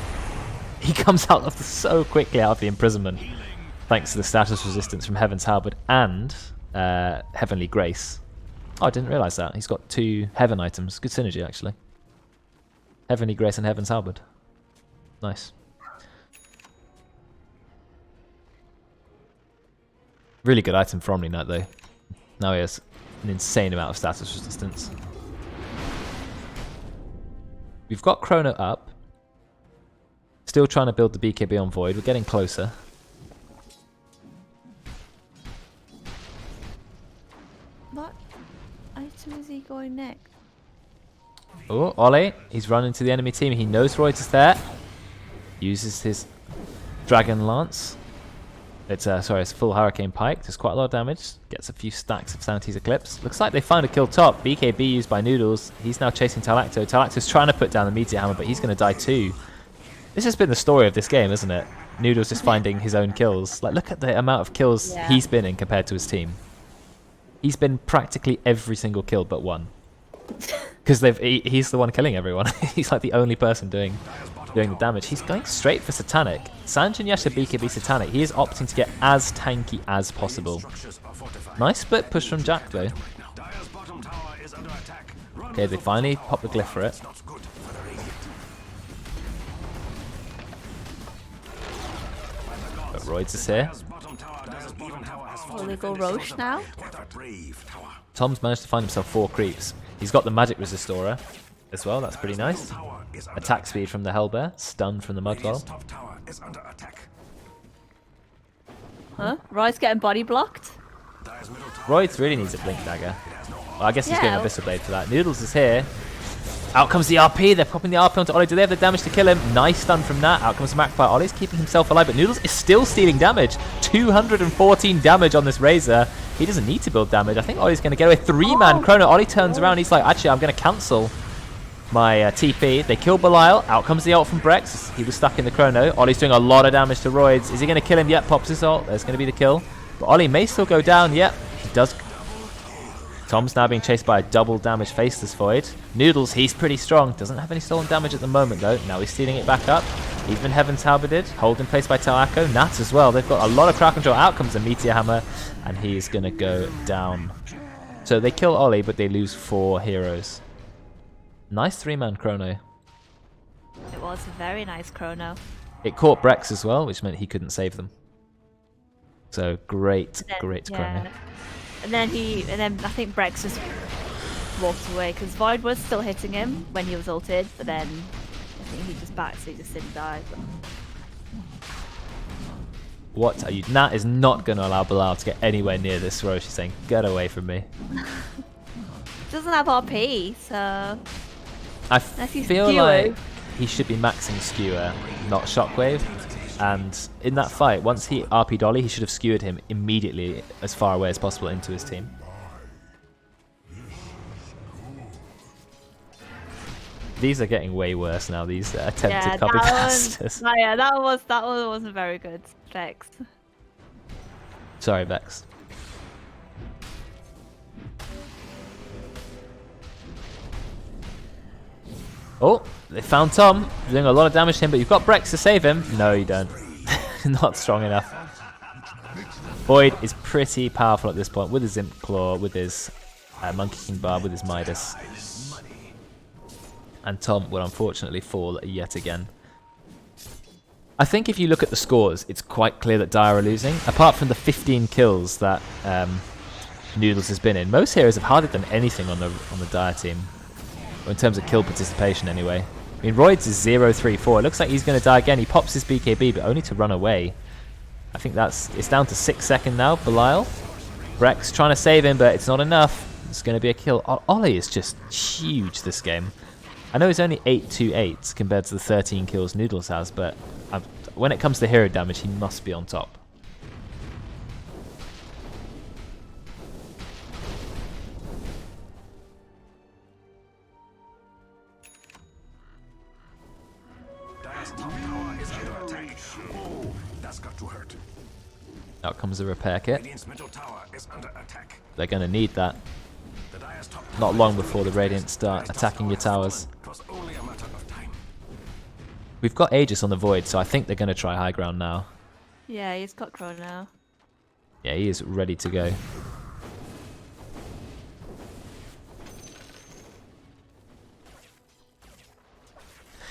He comes out of so quickly out of the imprisonment, thanks to the status resistance from Heaven's Halberd and Heavenly Grace. Oh, I didn't realise that. He's got 2 Heaven items. Good synergy, actually. Heavenly Grace and Heaven's Halberd. Nice. Really good item for Omni Knight, though. Now he has an insane amount of status resistance. We've got Chrono up. Still trying to build the BKB on Void. We're getting closer. What item is he going next? Oh, Oli. He's running to the enemy team. He knows Royd is there. Uses his Dragon Lance. It's it's full Hurricane Pike. Does quite a lot of damage. Gets a few stacks of Sanity's Eclipse. Looks like they found a kill top. BKB used by Noodles. He's now chasing Tylacto. Tylacto's trying to put down the Meteor Hammer, but he's going to die too. This has been the story of this game, isn't it? Noodles just finding his own kills. Like, look at the amount of kills he's been in compared to his team. He's been practically every single kill but one. Because he's the one killing everyone. He's like the only person doing the damage. He's going straight for Satanic. Sanjin Yasha BKB Satanic. He is opting to get as tanky as possible. Nice split push from Jack though. Okay, they finally pop the glyph for it. But Royds is here. Will they go Roche now? Tom's managed to find himself 4 creeps. He's got the magic resistora as well, that's pretty nice. Attack speed from the Hellbear, stun from the Mudball. Huh? Roy's getting body blocked? Royds really needs a Blink Dagger. Well, I guess he's going Abyssal Blade for that. Noodles is here. Out comes the RP, they're popping the RP onto Oli. Do they have the damage to kill him? Nice stun from that. Out comes the Magpie. Oli's keeping himself alive, but Noodles is still stealing damage. 214 damage on this Razor. He doesn't need to build damage. I think Oli's going to get away. 3-man Chrono. Oli turns around. He's like, actually, I'm going to cancel my TP. They kill Belial. Out comes the ult from Brexx. He was stuck in the Chrono. Oli's doing a lot of damage to Royds. Is he going to kill him? Yep, pops his ult. There's going to be the kill. But Oli may still go down. Yep, he does. Tom's now being chased by a double damage Faceless Void. Noodles, he's pretty strong. Doesn't have any stolen damage at the moment, though. Now he's stealing it back up. Even Heaven's Halberded. Hold in place by Tylacto. Nat as well. They've got a lot of crowd control. Out comes the Meteor Hammer, and he's going to go down. So they kill Oli, but they lose 4 heroes. Nice 3-man Chrono. It was a very nice Chrono. It caught Brexx as well, which meant he couldn't save them. So great Chrono. And then I think Brexx just walked away because Void was still hitting him when he was ulted, but then I think he just backed, so he just didn't die. But... What are you? Nat is not going to allow Belial to get anywhere near this row. She's saying, "Get away from me." Doesn't have RP, so I feel like he should be maxing Skewer, not Shockwave. And in that fight, once he RP'd Oli, he should have skewered him immediately as far away as possible into his team. These are getting way worse now, these attempted copy pastors. Oh yeah, that one wasn't very good. Vex. Sorry, Vex. Oh, they found Tom. Doing a lot of damage to him, but you've got Brexx to save him. No, you don't. Not strong enough. Void is pretty powerful at this point with his Imp Claw, with his Monkey King Barb, with his Midas. And Tom will unfortunately fall yet again. I think if you look at the scores, it's quite clear that Dire are losing. Apart from the 15 kills that Noodles has been in, most heroes have hardly done anything on the Dire team. Or in terms of kill participation anyway. I mean, Royds is 0-3-4. It looks like he's going to die again. He pops his BKB, but only to run away. I think it's down to 6 seconds now. Belial. Brexx trying to save him, but it's not enough. It's going to be a kill. Oli is just huge this game. I know he's only 8-2-8 compared to the 13 kills Noodles has, but when it comes to hero damage, he must be on top. Out comes the repair kit. They're going to need that. Not long before the Radiant start attacking your towers. We've got Aegis on the Void, so I think they're going to try high ground now. Yeah, he's got Chrono. Yeah, he is ready to go.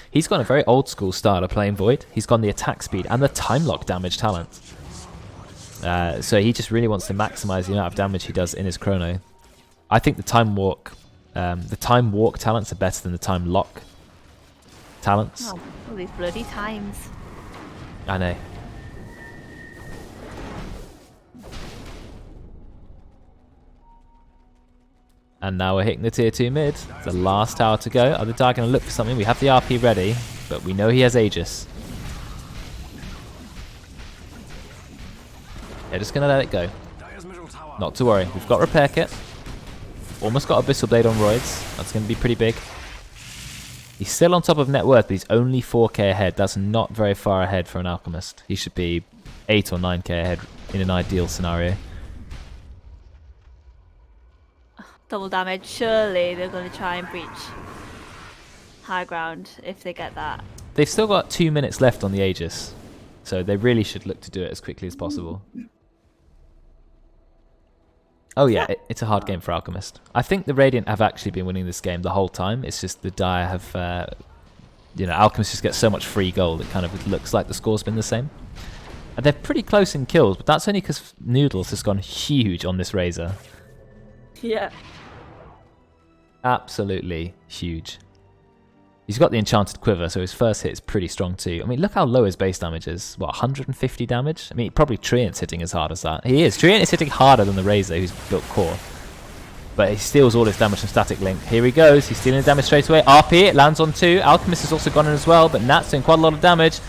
He's got a very old school style of playing Void. He's got the attack speed and the time lock damage talent. So he just really wants to maximize the amount of damage he does in his Chrono. I think the time walk talents are better than the time lock talents. Oh, all these bloody times. I know. And now we're hitting the tier 2 mid. The last tower to go. Are the Dire going to look for something? We have the RP ready, but we know he has Aegis. They're just going to let it go. Not to worry. We've got Repair Kit. Almost got Abyssal Blade on Roids. That's going to be pretty big. He's still on top of net worth, but he's only 4k ahead. That's not very far ahead for an Alchemist. He should be 8 or 9k ahead in an ideal scenario. Double damage. Surely they're going to try and breach high ground if they get that. They've still got 2 minutes left on the Aegis, so they really should look to do it as quickly as possible. Oh yeah, it's a hard game for Alchemist. I think the Radiant have actually been winning this game the whole time. It's just the Dire have, Alchemist just gets so much free gold, it kind of looks like the score's been the same. And they're pretty close in kills, but that's only because Noodles has gone huge on this Razor. Yeah. Absolutely huge. He's got the Enchanted Quiver, so his first hit is pretty strong too. I mean, look how low his base damage is. What, 150 damage? I mean, probably Treant's hitting as hard as that. He is. Treant is hitting harder than the Razor, who's built core. But he steals all his damage from Static Link. Here he goes. He's stealing the damage straight away. RP, it lands on 2. Alchemist has also gone in as well, but Nat's doing quite a lot of damage.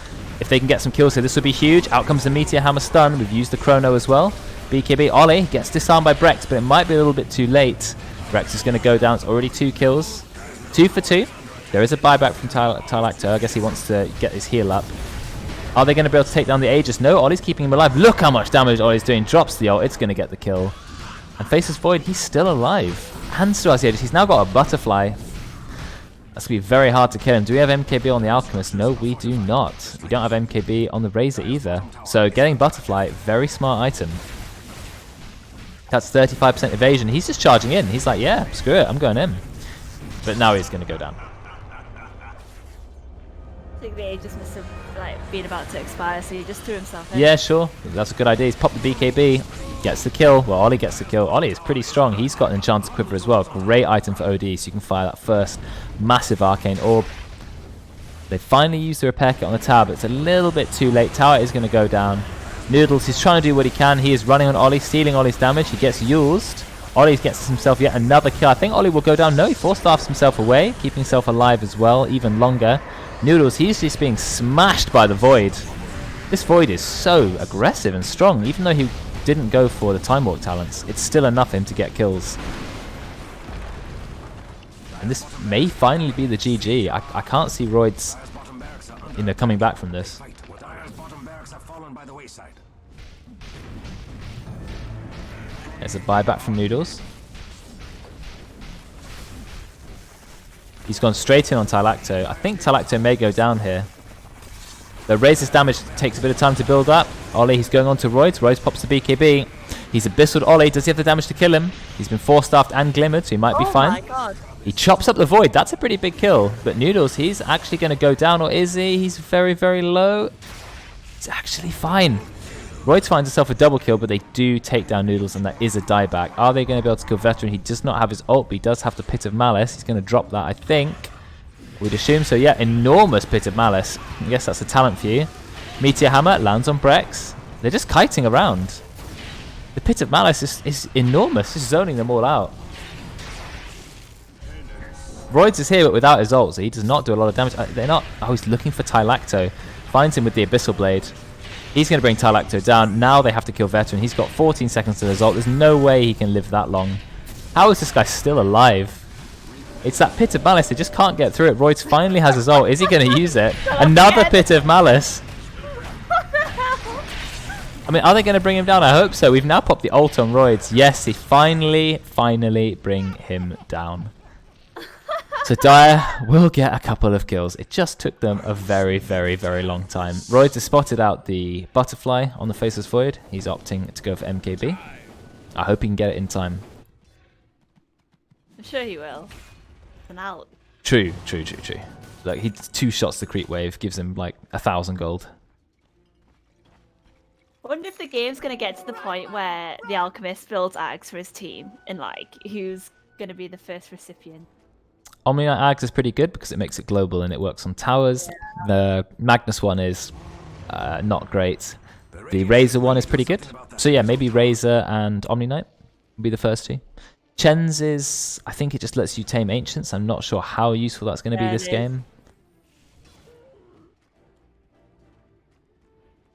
If they can get some kills here, this would be huge. Out comes the Meteor Hammer stun. We've used the Chrono as well. BKB, Oli gets disarmed by Brexx, but it might be a little bit too late. Brexx is going to go down. It's already 2 kills. 2 for 2. There is a buyback from Tylacto. I guess he wants to get his heal up. Are they going to be able to take down the Aegis? No, Oli's keeping him alive. Look how much damage Oli's doing. Drops the ult. It's going to get the kill. And faces Void. He's still alive. And still has the Aegis. He's now got a Butterfly. That's going to be very hard to kill him. Do we have MKB on the Alchemist? No, we do not. We don't have MKB on the Razor either. So getting Butterfly, very smart item. That's 35% evasion. He's just charging in. He's like, yeah, screw it. I'm going in. But now he's going to go down. I think the Aegis must have been about to expire, so he just threw himself in. Yeah, sure. That's a good idea. He's popped the BKB. Gets the kill. Well, Oli gets the kill. Oli is pretty strong. He's got an Enchanted Quiver as well. Great item for OD, so you can fire that first massive Arcane Orb. They finally used the Repair Kit on the tower, but it's a little bit too late. Tower is going to go down. Noodles, he's trying to do what he can. He is running on Oli, stealing Oli's damage. He gets used. Oli gets himself yet another kill. I think Oli will go down. No, he force-staffs himself away, keeping himself alive as well, even longer. Noodles, he's just being smashed by the Void. This Void is so aggressive and strong. Even though he didn't go for the Time Walk talents, it's still enough for him to get kills. And this may finally be the GG. I can't see Roids coming back from this. There's a buyback from Noodles. He's gone straight in on Tylacto. I think Tylacto may go down here. The Razor's damage takes a bit of time to build up. Oli, he's going on to Roids. Roids pops the BKB. He's abyssaled Oli. Does he have the damage to kill him? He's been force-staffed and glimmered, so he might be fine. Oh my god. He chops up the Void. That's a pretty big kill. But Noodles, he's actually going to go down, or is he? He's very, very low. He's actually fine. Roids finds himself a double kill, but they do take down Noodles, and that is a dieback. Are they going to be able to kill Veteran? He does not have his ult, but he does have the Pit of Malice. He's going to drop that, I think. We'd assume so. Yeah, enormous Pit of Malice. I guess that's a talent for you. Meteor Hammer lands on Brexx. They're just kiting around. The Pit of Malice is enormous, just zoning them all out. Roids is here, but without his ult, so he does not do a lot of damage. They're not... Oh, he's looking for Tylacto. Finds him with the Abyssal Blade. He's going to bring Tylacto down. Now they have to kill Veteran. He's got 14 seconds to his ult. There's no way he can live that long. How is this guy still alive? It's that Pit of Malice. They just can't get through it. Roids finally has his ult. Is he going to use it? Another Pit of Malice. I mean, are they going to bring him down? I hope so. We've now popped the ult on Roids. Yes, he finally bring him down. So Dire will get a couple of kills. It just took them a very, very, very long time. Royds has spotted out the butterfly on the Faceless Void. He's opting to go for MKB. I hope he can get it in time. I'm sure he will. It's an out. True. Like, he 2 shots the creep wave, gives him like 1,000 gold. I wonder if the game's going to get to the point where the Alchemist builds Ags for his team and like who's going to be the first recipient. Omni-Knight Ags is pretty good because it makes it global and it works on towers. The Magnus one is not great. The Razor one is pretty good. So yeah, maybe Razor and Omni-Knight will be the first 2. Chen's is, I think it just lets you tame Ancients. I'm not sure how useful that's going to be this game.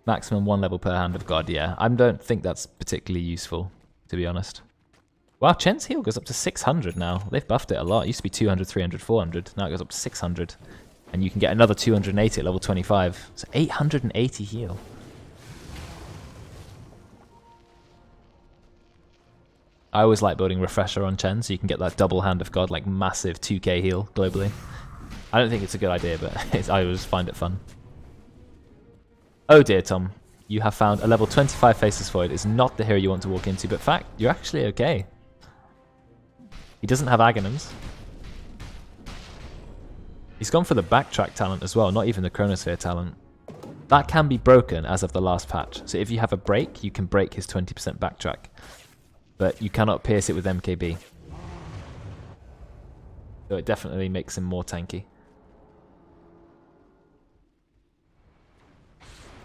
Maximum 1 level per Hand of God, yeah. I don't think that's particularly useful, to be honest. Wow, Chen's heal goes up to 600 now. They've buffed it a lot. It used to be 200, 300, 400. Now it goes up to 600. And you can get another 280 at level 25. So 880 heal. I always like building Refresher on Chen, so you can get that double Hand of God, like massive 2k heal globally. I don't think it's a good idea, but I always find it fun. Oh dear, Tom. You have found a level 25 Faceless Void. It's not the hero you want to walk into, but fact, you're actually okay. He doesn't have Aghanims. He's gone for the Backtrack talent as well, not even the Chronosphere talent. That can be broken as of the last patch. So if you have a break, you can break his 20% Backtrack. But you cannot pierce it with MKB. So it definitely makes him more tanky.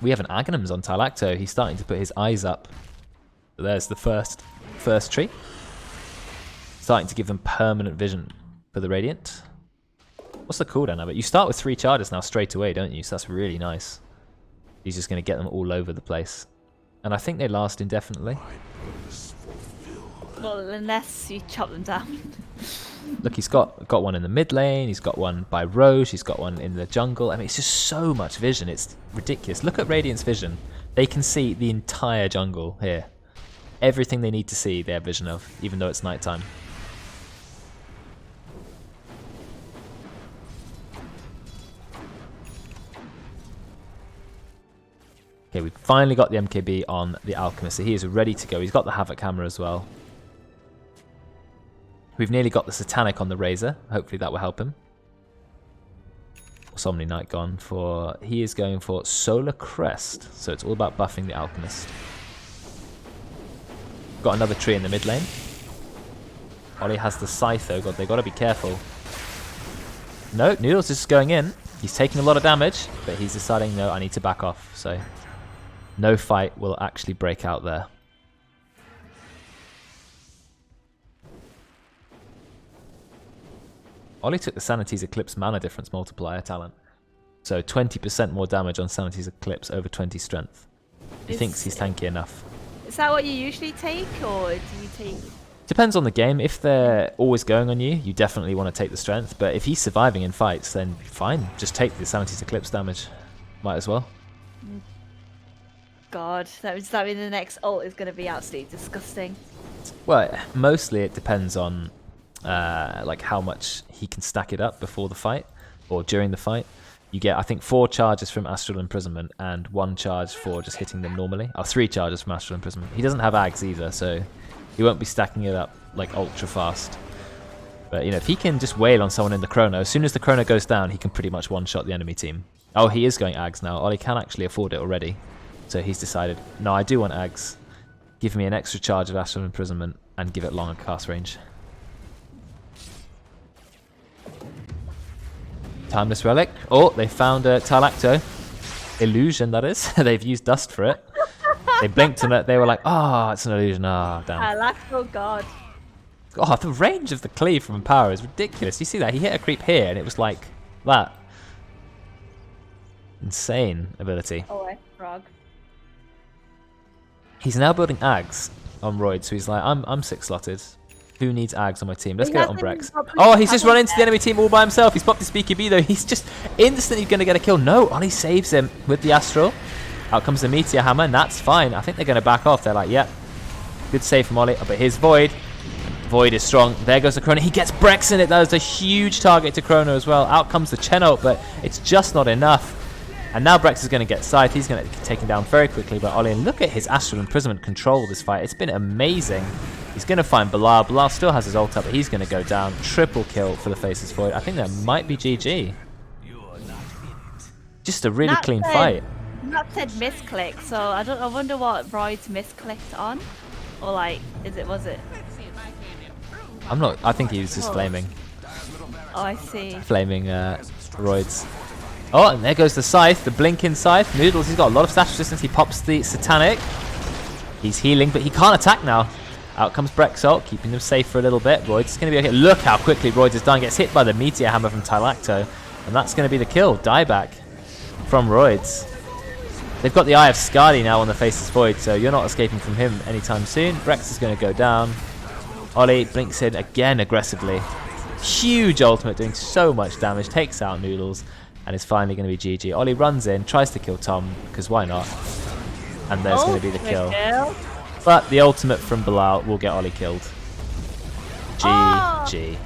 We have an Aghanims on Tylacto. He's starting to put his eyes up. So there's the first tree. Starting to give them permanent vision for the Radiant. What's the cooldown of it? You start with 3 charges now straight away, don't you? So that's really nice. He's just going to get them all over the place. And I think they last indefinitely. Well, unless you chop them down. Look, he's got one in the mid lane, he's got one by Roche, he's got one in the jungle. I mean, it's just so much vision, it's ridiculous. Look at Radiant's vision. They can see the entire jungle here. Everything they need to see, they have vision of, even though it's nighttime. Okay, we've finally got the MKB on the Alchemist, so he is ready to go. He's got the Havoc Hammer as well. We've nearly got the Satanic on the Razor. Hopefully that will help him. What's Omni-Knight gone for? He is going for Solar Crest, so it's all about buffing the Alchemist. Got another tree in the mid lane. Oli has the Scythe though. God, they've got to be careful. No, Noodles is just going in. He's taking a lot of damage, but he's deciding, no, I need to back off. So no fight will actually break out there. Oli took the Sanity's Eclipse mana difference multiplier talent. So 20% more damage on Sanity's Eclipse over 20 strength. He thinks he's tanky enough. Is that what you usually take, or do you take... Depends on the game. If they're always going on you, you definitely want to take the strength. But if he's surviving in fights, then fine. Just take the Sanity's Eclipse damage. Might as well. God, does that mean the next ult is going to be absolutely disgusting? Well, mostly it depends on like how much he can stack it up before the fight or during the fight. You get, I think, 4 charges from Astral Imprisonment and 1 charge for just hitting them normally. Oh, 3 charges from Astral Imprisonment. He doesn't have Ags either, so he won't be stacking it up like ultra fast. But you know, if he can just wail on someone in the chrono, as soon as the chrono goes down, he can pretty much one-shot the enemy team. Oh, he is going Ags now. Oli can actually afford it already. So he's decided, no, I do want Ags. Give me an extra charge of Astral Imprisonment and give it longer cast range. Timeless Relic. Oh, they found a Tylacto. Illusion, that is. They've used dust for it. They blinked and they were like, oh, it's an illusion. Ah, oh, damn. Tylacto, God. Oh, the range of the cleave from Power is ridiculous. You see that? He hit a creep here and it was like that. Insane ability. Oh, frog. He's now building Ags on Royd, so he's like, I'm 6-slotted. Who needs Ags on my team? Let's get it on Brexx. Oh, he's just run into the enemy team all by himself. He's popped his BKB though. He's just instantly going to get a kill. No, Oli saves him with the Astral. Out comes the Meteor Hammer, and that's fine. I think they're going to back off. They're like, yep. Good save from Oli. But here's Void. Void is strong. There goes the Chrono. He gets Brexx in it. That is a huge target to Chrono as well. Out comes the Chen ult, but it's just not enough. And now Brexx is going to get Scythe. He's going to get taken down very quickly by Oli. And look at his Astral Imprisonment control this fight. It's been amazing. He's going to find Belial. Belial still has his ult up, but he's going to go down. Triple kill for the Faceless Void. I think that might be GG. Just a really clean fight. That said misclick, so I wonder what Royd's misclicked on. Or like, was it? I'm not, I think he was just flaming. Oh, I see. Flaming roids. Oh, and there goes the Scythe, the blinking Scythe. Noodles, he's got a lot of stash resistance. He pops the Satanic. He's healing, but he can't attack now. Out comes Brexx ult, keeping them safe for a little bit. Roids is going to be okay. Look how quickly Roids is done. Gets hit by the Meteor Hammer from Tylacto. And that's going to be the kill. Dieback from Roids. They've got the Eye of Skadi now on the Faceless Void, so you're not escaping from him anytime soon. Brexx is going to go down. Oli blinks in again aggressively. Huge ultimate doing so much damage. Takes out Noodles and is finally going to be GG. Oli runs in, tries to kill Thom, because why not? And there's going to be the kill. But the ultimate from Belial will get Oli killed. GG.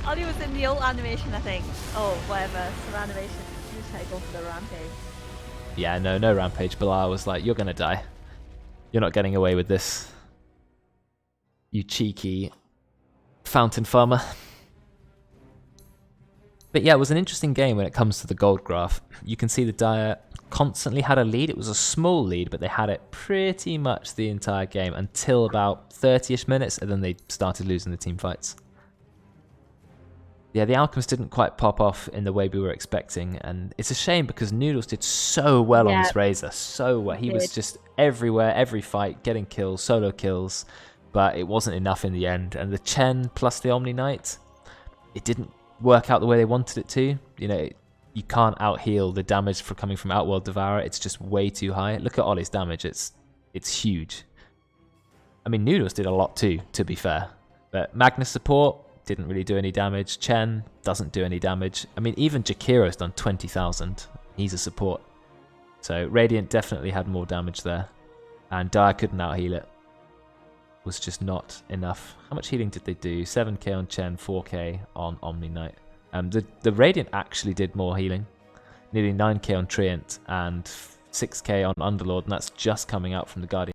Oli was in the ult animation, I think. Oh, whatever. Some animation. Just try to go for the rampage. Yeah, no rampage. Belial was like, you're going to die. You're not getting away with this. You cheeky fountain farmer. But yeah, it was an interesting game when it comes to the gold graph. You can see the Dire constantly had a lead. It was a small lead, but they had it pretty much the entire game until about 30-ish minutes, and then they started losing the team fights. Yeah, the outcomes didn't quite pop off in the way we were expecting, and it's a shame because Noodles did so well on this Razor, so well. He was just everywhere, every fight, getting kills, solo kills, but it wasn't enough in the end. And the Chen plus the Omni Knight, it didn't work out the way they wanted it to. You know, you can't out-heal the damage coming from Outworld Devourer. It's just way too high. Look at Oli's damage. It's huge. I mean, Noodles did a lot too, to be fair. But Magnus support didn't really do any damage. Chen doesn't do any damage. I mean, even Jakiro's done 20,000. He's a support. So Radiant definitely had more damage there. And Dire couldn't out-heal it. Was just not enough. How much healing did they do? 7k on Chen, 4k on Omni Knight. The Radiant actually did more healing. Nearly 9k on Treant and 6k on Underlord, and that's just coming out from the Guardian.